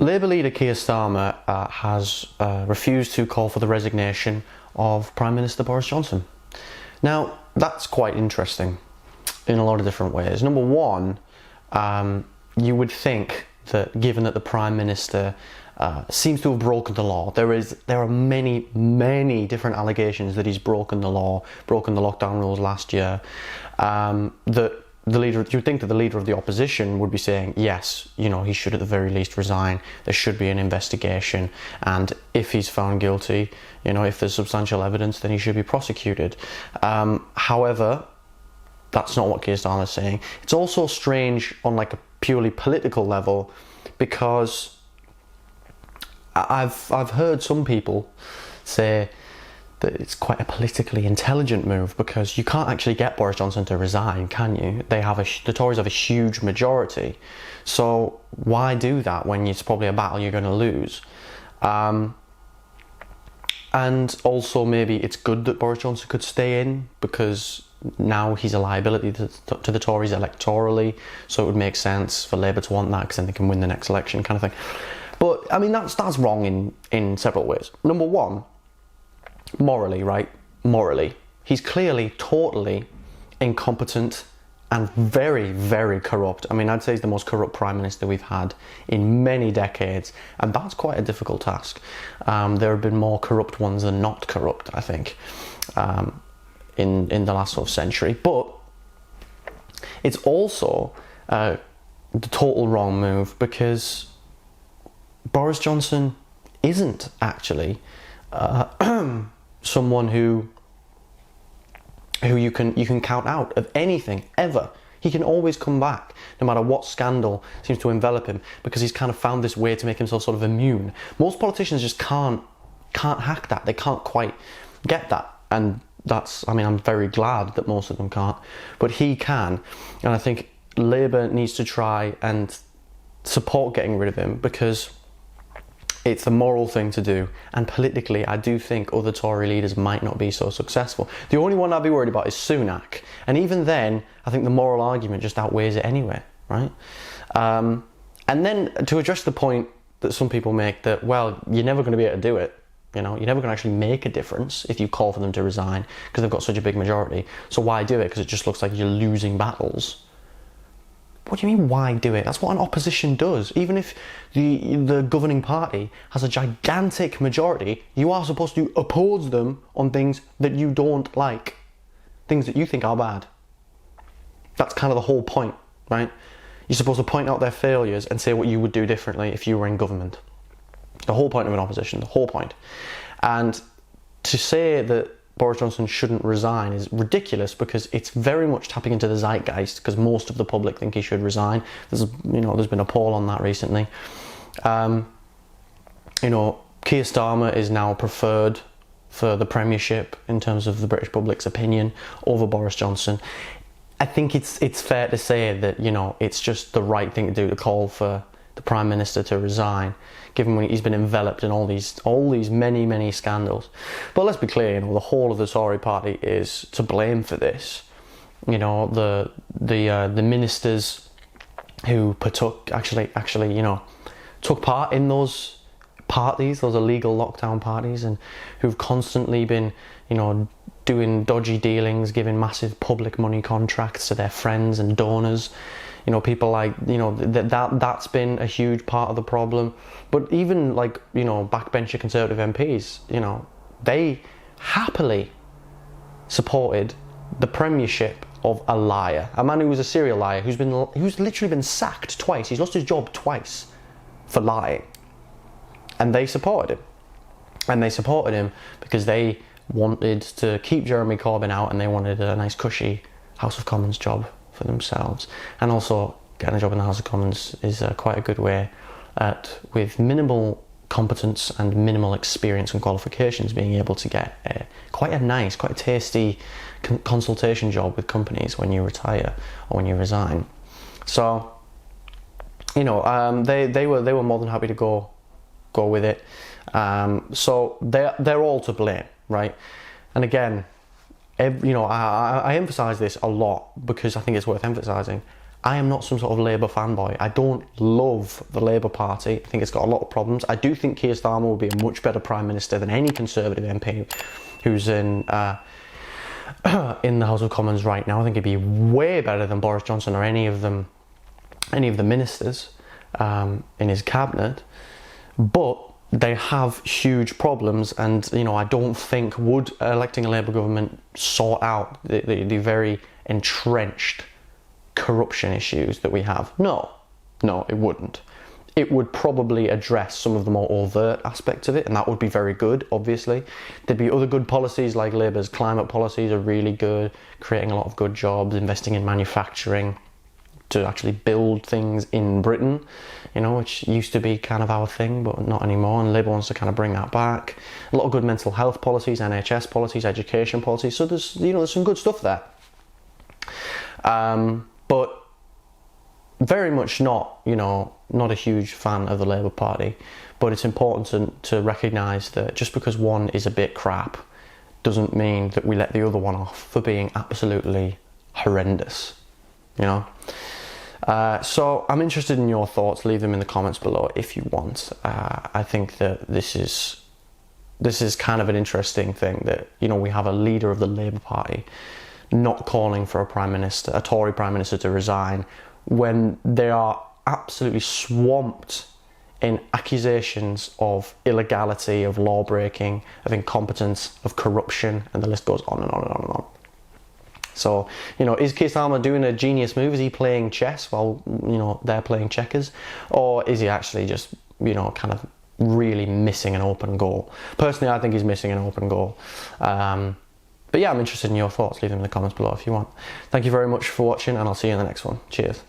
Labour leader Keir Starmer has refused to call for the resignation of Prime Minister Boris Johnson. Now, that's quite interesting in a lot of different ways. Number one, you would think that given that the Prime Minister seems to have broken the law, there are many different allegations that he's broken the law, broken the lockdown rules last year, that you'd think that the leader of the opposition would be saying, yes, he should at the very least resign, there should be an investigation, and if he's found guilty, if there's substantial evidence, then he should be prosecuted. However, that's not what Keir Starmer is saying. It's also strange on like a purely political level, because I've heard some people say that it's quite a politically intelligent move, because you can't actually get Boris Johnson to resign, can you? The Tories have a huge majority, so why do that when it's probably a battle you're going to lose? And also maybe it's good that Boris Johnson could stay in, because now he's a liability to the Tories electorally, so it would make sense for Labour to want that, because then they can win the next election, kind of thing. But I mean, that's wrong in several ways. Number one, morally, right? Morally, he's clearly totally incompetent and very, very corrupt. I mean, I'd say he's the most corrupt Prime Minister we've had in many decades, and that's quite a difficult task. There have been more corrupt ones than not corrupt, I think, in the last sort of century. But it's also the total wrong move, because Boris Johnson isn't actually someone who you can count out of anything ever. He can always come back, no matter what scandal seems to envelop him, because he's kind of found this way to make himself sort of immune. Most politicians just can't hack that. They can't quite get that, and I'm very glad that most of them can't, but he can. And I think Labour needs to try and support getting rid of him, because it's the moral thing to do, and politically I do think other Tory leaders might not be so successful. The only one I'd be worried about is Sunak, and even then I think the moral argument just outweighs it anyway, right? And then to address the point that some people make, that, well, you're never going to be able to do it, you're never going to actually make a difference if you call for them to resign, because they've got such a big majority, so why do it? Because it just looks like you're losing battles. What do you mean, why do it? That's what an opposition does. Even if the governing party has a gigantic majority, you are supposed to oppose them on things that you don't like, things that you think are bad. That's kind of the whole point, right? You're supposed to point out their failures and say what you would do differently if you were in government. The whole point of an opposition, the whole point. And to say that Boris Johnson shouldn't resign is ridiculous, because it's very much tapping into the zeitgeist, because most of the public think he should resign. There's been a poll on that recently. Keir Starmer is now preferred for the premiership in terms of the British public's opinion over Boris Johnson. I think it's fair to say that it's just the right thing to do to call for the Prime Minister to resign, given when he's been enveloped in all these many scandals. But let's be clear, the whole of the Tory party is to blame for this. The ministers who took part in those parties, those illegal lockdown parties, and who've constantly been doing dodgy dealings, giving massive public money contracts to their friends and donors. People like, that's been a huge part of the problem. But even backbencher Conservative MPs, they happily supported the premiership of a liar, a man who was a serial liar, who's literally been sacked twice. He's lost his job twice for lying. And they supported him. And they supported him because they wanted to keep Jeremy Corbyn out, and they wanted a nice cushy House of Commons job for themselves. And also, getting a job in the House of Commons is quite a good way with minimal competence and minimal experience and qualifications, being able to get quite a tasty consultation job with companies when you retire or when you resign. So they were more than happy to go with it. So they're all to blame, right? And again, I emphasize this a lot because I think it's worth emphasizing. I am not some sort of Labour fanboy. I don't love the Labour Party. I think it's got a lot of problems. I do think Keir Starmer would be a much better Prime Minister than any Conservative MP who's in the House of Commons right now. I think he'd be way better than Boris Johnson or any of the ministers in his cabinet. But they have huge problems, and I don't think would electing a Labour government sort out the very entrenched corruption issues that we have. No, it wouldn't. It would probably address some of the more overt aspects of it, and that would be very good, obviously. There'd be other good policies, like Labour's climate policies are really good, creating a lot of good jobs, investing in manufacturing to actually build things in Britain, which used to be kind of our thing, but not anymore, and Labour wants to kind of bring that back. A lot of good mental health policies, NHS policies, education policies, so there's some good stuff there. But very much not a huge fan of the Labour Party. But it's important to recognise that just because one is a bit crap doesn't mean that we let the other one off for being absolutely horrendous. So I'm interested in your thoughts. Leave them in the comments below if you want. I think that this is kind of an interesting thing that we have a leader of the Labour Party not calling for a Tory Prime Minister to resign when they are absolutely swamped in accusations of illegality, of law breaking, of incompetence, of corruption, and the list goes on and on and on and on. So, is Keir Starmer doing a genius move? Is he playing chess while, they're playing checkers? Or is he actually just, kind of really missing an open goal? Personally, I think he's missing an open goal. But yeah, I'm interested in your thoughts. Leave them in the comments below if you want. Thank you very much for watching, and I'll see you in the next one. Cheers.